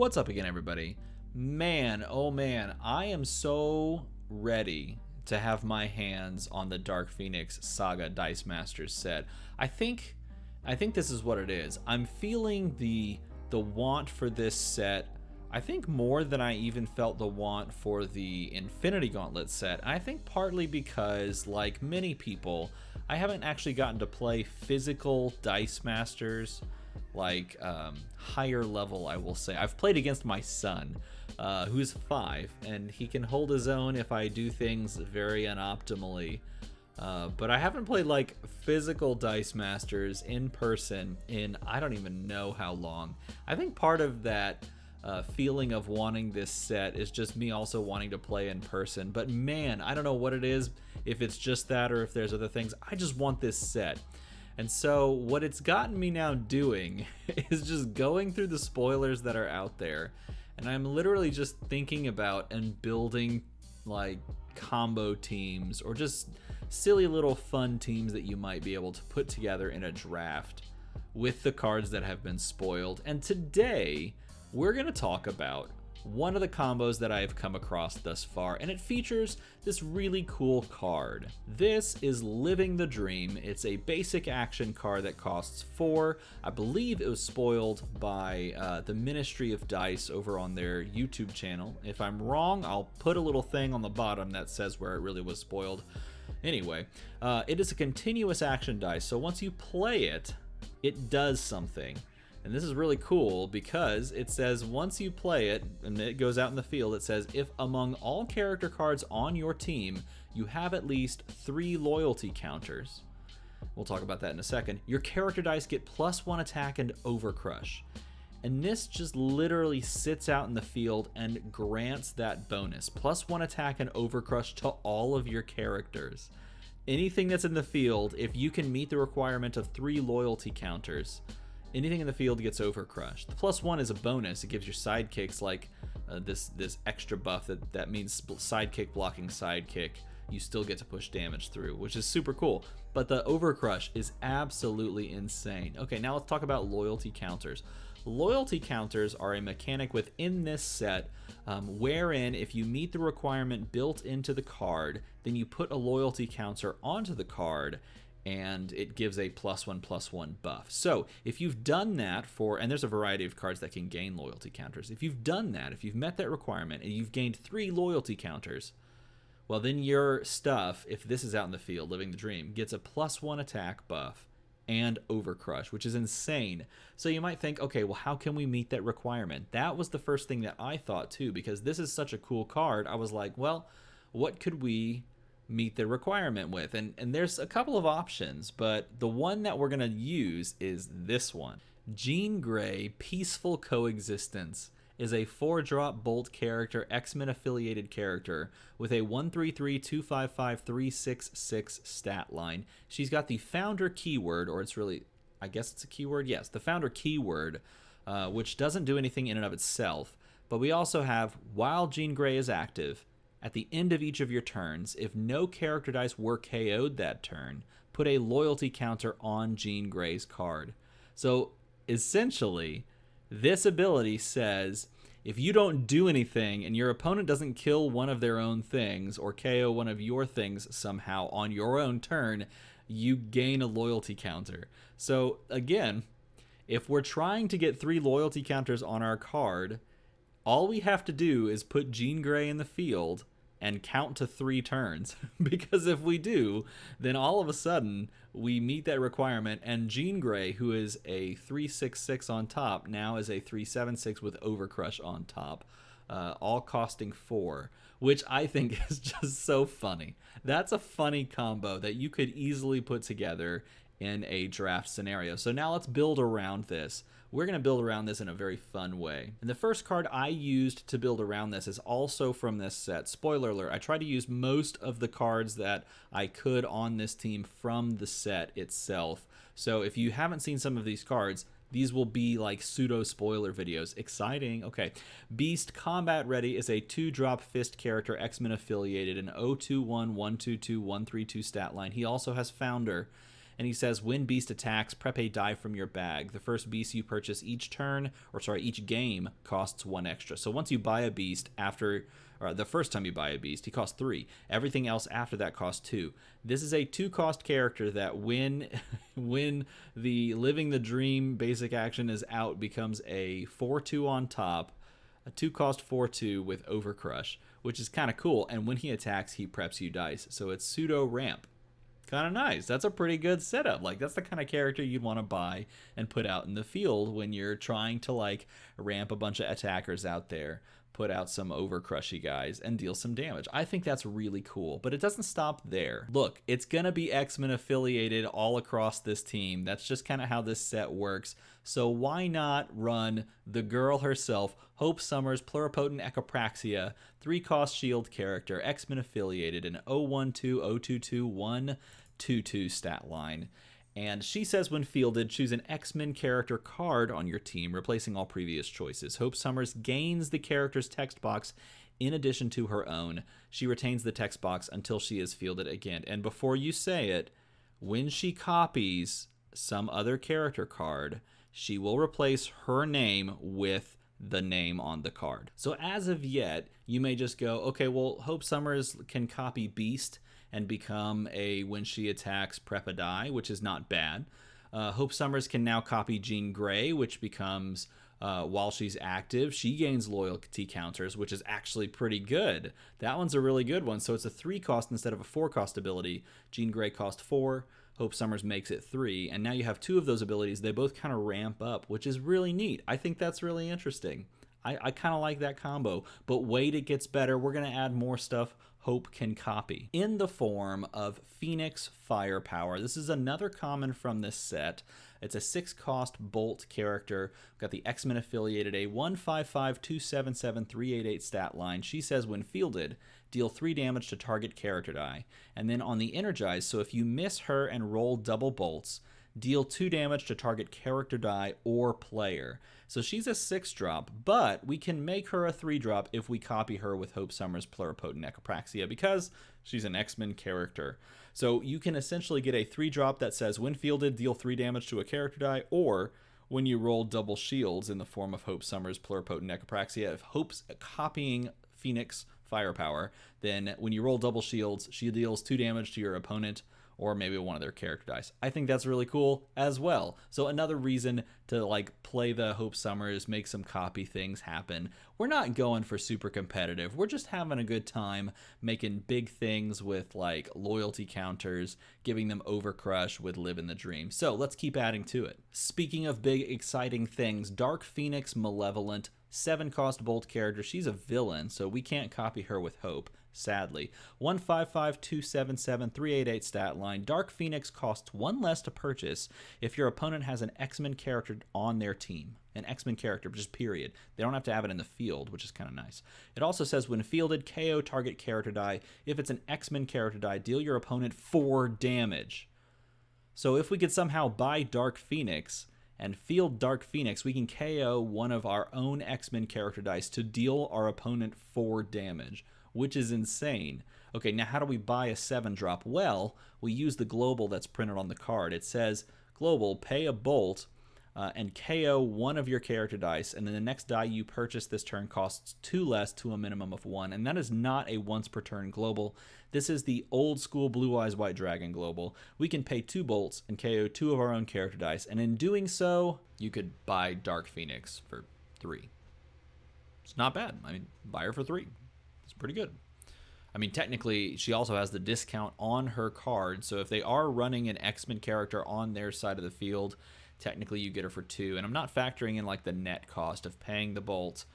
What's up again, everybody? Man, oh man, I am so ready to have my hands on the Dark Phoenix Saga Dice Masters set. I think this is what it is. I'm feeling the want for this set. I think more than I even felt the want for the Infinity Gauntlet set. I think partly because, like many people, I haven't actually gotten to play physical Dice Masters, like higher level, I will say. I've played against my son, who's 5, and he can hold his own if I do things very unoptimally. But I haven't played like physical Dice Masters in person in I don't even know how long. I think part of that feeling of wanting this set is just me also wanting to play in person. But man, I don't know what it is, if it's just that or if there's other things. I just want this set. And so what it's gotten me now doing is just going through the spoilers that are out there. And I'm literally just thinking about and building like combo teams or just silly little fun teams that you might be able to put together in a draft with the cards that have been spoiled. And today we're going to talk about one of the combos that I have come across thus far, and it features this really cool card. This is Living the Dream. It's a basic action card that costs 4. I believe it was spoiled by the Ministry of Dice over on their YouTube channel. If I'm wrong, I'll put a little thing on the bottom that says where it really was spoiled. Anyway, it is a continuous action dice, so once you play it, it does something. And this is really cool because it says once you play it, and it goes out in the field, it says if among all character cards on your team, you have at least 3 loyalty counters. We'll talk about that in a second. Your character dice get +1 attack and Overcrush. And this just literally sits out in the field and grants that bonus. +1 attack and Overcrush to all of your characters. Anything that's in the field, if you can meet the requirement of 3 loyalty counters, anything in the field gets Overcrushed. The +1 is a bonus. It gives your sidekicks like this extra buff that means sidekick blocking sidekick. You still get to push damage through, which is super cool. But the Overcrush is absolutely insane. Okay, now let's talk about loyalty counters. Loyalty counters are a mechanic within this set wherein if you meet the requirement built into the card, then you put a loyalty counter onto the card, and it gives a +1/+1 buff. So if you've done that and there's a variety of cards that can gain loyalty counters. If you've done that, if you've met that requirement and you've gained 3 loyalty counters, well then your stuff, if this is out in the field, Living the Dream, gets a +1 attack buff and Overcrush, which is insane. So you might think, okay, well how can we meet that requirement? That was the first thing that I thought too, because this is such a cool card. I was like, well, what could we meet the requirement with? And there's a couple of options, but the one that we're going to use is this one. Jean Grey Peaceful Coexistence is a 4-drop bolt character, X-Men affiliated character with a 133-255-366 stat line. She's got the founder keyword, or it's really, I guess it's a keyword, yes, the founder keyword, which doesn't do anything in and of itself. But we also have, while Jean Grey is active, at the end of each of your turns, if no character dice were KO'd that turn, put a loyalty counter on Jean Grey's card. So essentially, this ability says if you don't do anything and your opponent doesn't kill one of their own things or KO one of your things somehow on your own turn, you gain a loyalty counter. So again, if we're trying to get 3 loyalty counters on our card, all we have to do is put Jean Grey in the field and count to 3 turns. Because if we do, then all of a sudden we meet that requirement, and Jean Grey, who is a 3/6/6 on top, now is a 3/7/6 with Overcrush on top, all costing 4, which I think is just so funny. That's a funny combo that you could easily put together in a draft scenario. So now let's build around this. We're going to build around this in a very fun way. And the first card I used to build around this is also from this set. Spoiler alert, I tried to use most of the cards that I could on this team from the set itself. So if you haven't seen some of these cards, these will be like pseudo spoiler videos. Exciting. Okay. Beast Combat Ready is a 2-drop fist character, X-Men affiliated, an 021-122-132 stat line. He also has Founder. And he says, when beast attacks, prep a die from your bag. The first beast you purchase each game costs 1 extra. So once you buy a beast or the first time you buy a beast, he costs 3. Everything else after that costs 2. This is a 2-cost character that when the Living the Dream basic action is out, becomes a 4/2 on top, a 2-cost 4/2 with Overcrush, which is kind of cool. And when he attacks, he preps you dice. So it's pseudo ramp. Kind of nice. That's a pretty good setup. Like, that's the kind of character you'd want to buy and put out in the field when you're trying to like ramp a bunch of attackers out there, put out some Overcrushy guys, and deal some damage. I think that's really cool, but it doesn't stop there. Look, it's gonna be X-Men affiliated all across this team. That's just kind of how this set works. So why not run the girl herself, Hope Summers, Pluripotent Echopraxia, 3-cost shield character, X-Men affiliated, an 012-022-122 stat line. And she says, when fielded, choose an X-Men character card on your team, replacing all previous choices. Hope Summers gains the character's text box in addition to her own. She retains the text box until she is fielded again. And before you say it, when she copies some other character card, she will replace her name with the name on the card. So as of yet, you may just go, okay, well, Hope Summers can copy Beast and become a when she attacks prep a die, which is not bad. Hope Summers can now copy Jean Grey, which becomes while she's active, she gains loyalty counters, which is actually pretty good. That one's a really good one. So it's a 3-cost instead of a 4-cost ability. Jean Grey cost 4. Hope Summers makes it 3. And now you have 2 of those abilities. They both kind of ramp up, which is really neat. I think that's really interesting. I kind of like that combo. But wait, it gets better. We're going to add more stuff Hope can copy in the form of Phoenix Firepower. This is another common from this set. It's a 6-cost bolt character. We've got the X-Men affiliated, a 155-277-388 stat line. She says, when fielded, deal 3 damage to target character die. And then on the energize, so if you miss her and roll double bolts, deal 2 damage to target character die or player. So she's a 6-drop, but we can make her a 3-drop if we copy her with Hope Summers' Pluripotent Echopraxia, because she's an X-Men character. So you can essentially get a 3-drop that says, when fielded, deal 3 damage to a character die, or when you roll double shields in the form of Hope Summers' Pluripotent Echopraxia, if Hope's copying Phoenix Firepower, then when you roll double shields, she deals 2 damage to your opponent, or maybe one of their character dice. I think that's really cool as well. So another reason to like play the Hope Summers, make some copy things happen. We're not going for super competitive. We're just having a good time making big things with like loyalty counters, giving them Overcrush with Living the Dream. So let's keep adding to it. Speaking of big exciting things, Dark Phoenix Malevolent, 7-cost bolt character. She's a villain, so we can't copy her with Hope, sadly. 155-277-388 stat line. Dark Phoenix costs 1 less to purchase if your opponent has an X-Men character on their team. An X-Men character, just period. They don't have to have it in the field, which is kind of nice. It also says, when fielded, KO target character die. If it's an X-Men character die, deal your opponent 4 damage. So if we could somehow buy Dark Phoenix and field Dark Phoenix, we can KO one of our own X-Men character dice to deal our opponent 4 damage, which is insane. Okay, now how do we buy a 7-drop? Well, we use the global that's printed on the card. It says, global, pay a bolt, and KO one of your character dice, and then the next die you purchase this turn costs 2 less to a minimum of 1, and that is not a once per turn global. This is the old school Blue Eyes White Dragon global. We can pay 2 bolts and KO 2 of our own character dice, and in doing so, you could buy Dark Phoenix for 3. It's not bad. I mean, buy her for 3. It's pretty good. I mean, technically, she also has the discount on her card, so if they are running an X-Men character on their side of the field, technically you get her for 2. And I'm not factoring in like the net cost of paying the bolt,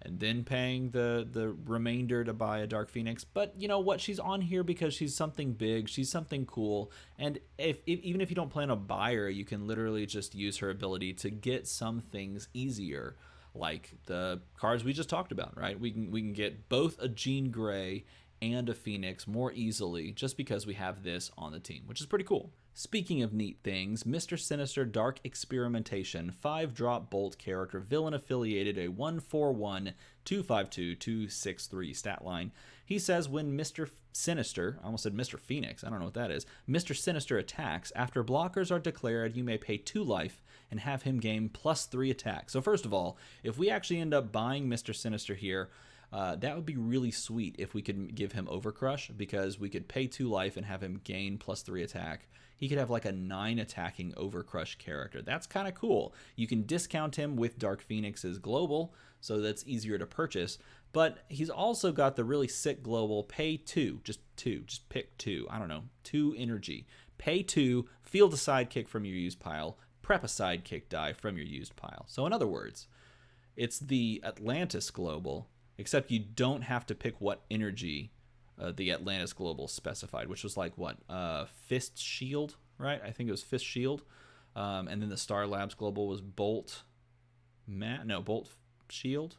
and then paying the remainder to buy a Dark Phoenix. But you know what? She's on here because she's something big. She's something cool. And even if you don't plan to buy her, you can literally just use her ability to get some things easier, like the cards we just talked about, right? We can get both a Jean Grey and a Phoenix more easily just because we have this on the team, which is pretty cool. Speaking of neat things, Mr. Sinister Dark Experimentation, 5-drop bolt character, villain affiliated, a 141-252-263 stat line. He says when Mr. Sinister, I almost said Mr. Phoenix, I don't know what that is, Mr. Sinister attacks, after blockers are declared, you may pay 2 life and have him gain +3 attack. So first of all, if we actually end up buying Mr. Sinister here, that would be really sweet if we could give him Overcrush, because we could pay 2 life and have him gain +3 attack. He could have like a 9 attacking Overcrush character. That's kind of cool. You can discount him with Dark Phoenix's global, so that's easier to purchase. But he's also got the really sick global, pay 2, just pick 2, I don't know, 2 energy. Pay 2, field a sidekick from your used pile, prep a sidekick die from your used pile. So in other words, it's the Atlantis global, except you don't have to pick what energy the Atlantis global specified, which was like what, Fist Shield, right? I think it was Fist Shield. And then the Star Labs global was Bolt Shield.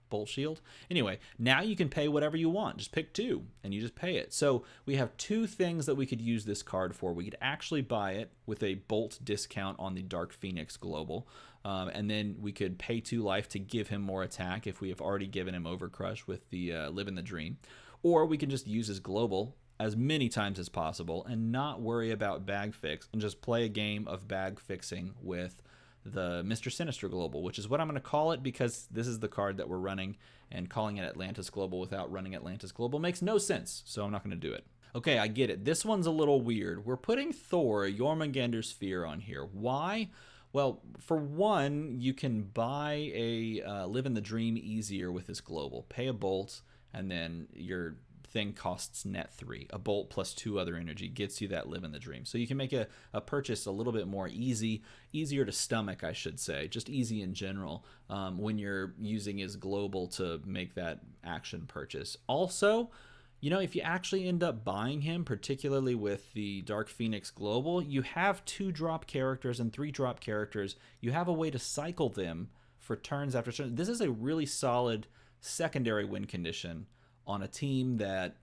Bolt Shield. Anyway, now you can pay whatever you want. Just pick 2 and you just pay it. So we have 2 things that we could use this card for. We could actually buy it with a Bolt discount on the Dark Phoenix global. And then we could pay 2 life to give him more attack if we have already given him Overcrush with the Live in the Dream. Or we can just use his global as many times as possible and not worry about bag fix and just play a game of bag fixing with the Mr. Sinister global, which is what I'm going to call it because this is the card that we're running, and calling it Atlantis global without running Atlantis global makes no sense, so I'm not going to do it. Okay, I get it. This one's a little weird. We're putting Thor, Jormungander Sphere on here. Why? Well, for one, you can buy a Live in the Dream easier with this global. Pay a Bolt, and then your thing costs net 3. A Bolt plus 2 other energy gets you that Live in the Dream. So you can make a purchase a little bit more easier to stomach, I should say, just easy in general when you're using his global to make that action purchase. Also, you know, if you actually end up buying him, particularly with the Dark Phoenix global, you have 2-drop characters and 3-drop characters. You have a way to cycle them for turns after turn. This is a really solid secondary win condition on a team that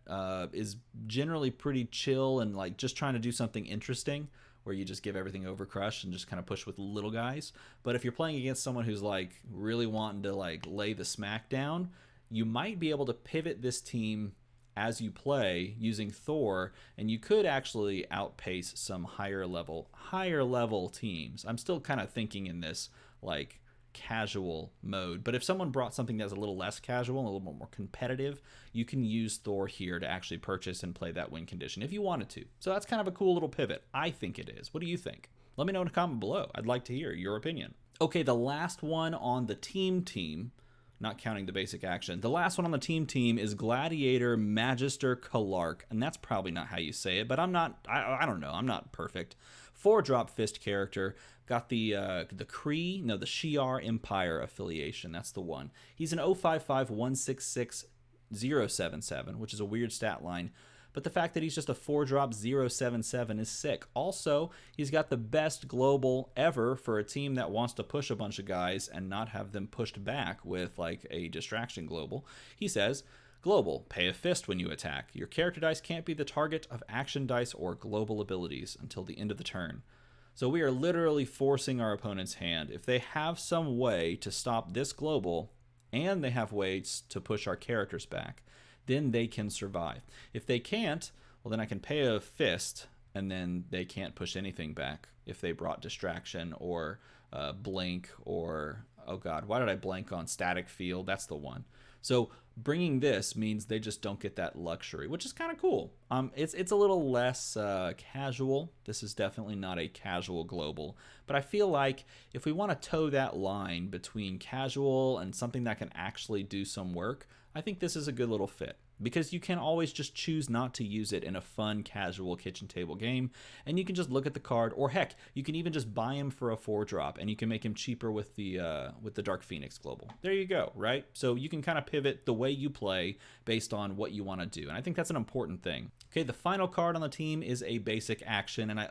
is generally pretty chill and like just trying to do something interesting, where you just give everything Overcrush and just kind of push with little guys. But if you're playing against someone who's like really wanting to like lay the smack down, you might be able to pivot this team as you play using Thor, and you could actually outpace some higher level teams. I'm still kind of thinking in this like casual mode, but if someone brought something that's a little less casual and a little more competitive, you can use Thor here to actually purchase and play that win condition if you wanted to. So that's kind of a cool little pivot. I think it is. What do you think? Let me know in a comment below. I'd like to hear your opinion. Okay, the last one on the team, not counting the basic action, the last one on the team is Gladiator, Majestor, Kallark, and that's probably not how you say it, but I don't know, I'm not perfect. 4-drop Fist character, got the Shi'ar Empire affiliation, that's the one. He's an 055-166-077, which is a weird stat line, but the fact that he's just a 4-drop 077 is sick. Also, he's got the best global ever for a team that wants to push a bunch of guys and not have them pushed back with like a distraction global. He says, global, pay a fist when you attack. Your character dice can't be the target of action dice or global abilities until the end of the turn. So we are literally forcing our opponent's hand. If they have some way to stop this global, and they have ways to push our characters back, then they can survive. If they can't, well, then I can pay a fist, and then they can't push anything back if they brought distraction or blink or, oh god, why did I blank on static field? That's the one. So bringing this means they just don't get that luxury, which is kind of cool. It's a little less casual. This is definitely not a casual global, but I feel like if we want to toe that line between casual and something that can actually do some work, I think this is a good little fit, because you can always just choose not to use it in a fun, casual kitchen table game, and you can just look at the card, or heck, you can even just buy him for a 4-drop, and you can make him cheaper with the Dark Phoenix global. There you go, right? So you can kind of pivot the way you play based on what you want to do, and I think that's an important thing. Okay, the final card on the team is a basic action, and I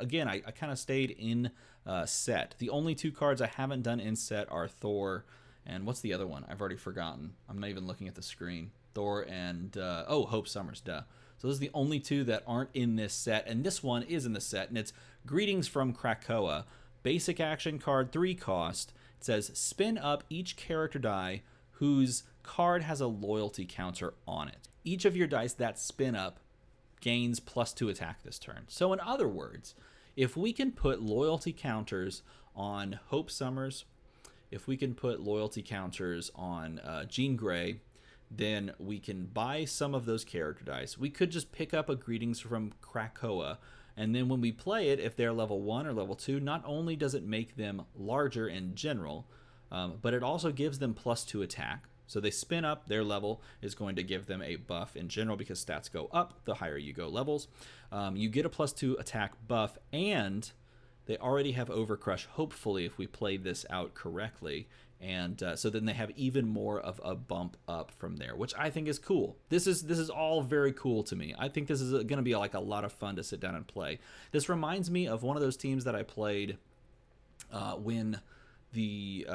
kind of stayed in set. The only 2 cards I haven't done in set are Thor, and what's the other one? I've already forgotten. I'm not even looking at the screen. Thor and, Hope Summers, duh. So those are the only 2 that aren't in this set, and this one is in the set, and it's Greetings from Krakoa. Basic action card, 3 cost. It says, spin up each character die whose card has a loyalty counter on it. each of your dice that spin up gains +2 attack this turn. So in other words, if we can put loyalty counters on Hope Summers, if we can put loyalty counters on Jean Grey, then we can buy some of those character dice. We could just pick up a Greetings from Krakoa, and then when we play it, if they're level 1 or level 2, not only does it make them larger in general, but it also gives them +2 attack. So they spin up, their level is going to give them a buff in general because stats go up the higher you go levels. You get a +2 attack buff, and they already have Overcrush, hopefully, if we play this out correctly. And so then they have even more of a bump up from there, which I think is cool. This is all very cool to me. I think this is going to be like a lot of fun to sit down and play. This reminds me of one of those teams that I played when the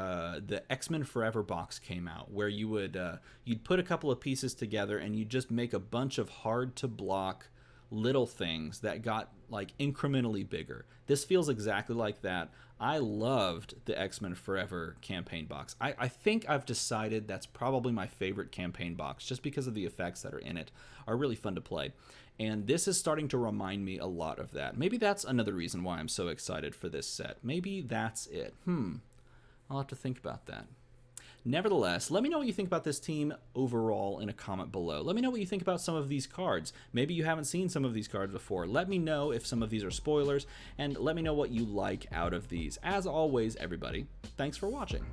X-Men Forever box came out, where you would you'd put a couple of pieces together and you'd just make a bunch of hard to block little things that got like incrementally bigger. This feels exactly like that. I loved the X-Men Forever campaign box. I think I've decided that's probably my favorite campaign box, just because of the effects that are in it are really fun to play. And this is starting to remind me a lot of that. Maybe that's another reason why I'm so excited for this set. Maybe that's it. I'll have to think about that. Nevertheless, let me know what you think about this team overall in a comment below. Let me know what you think about some of these cards. Maybe you haven't seen some of these cards before. Let me know if some of these are spoilers, and let me know what you like out of these. As always, everybody, thanks for watching.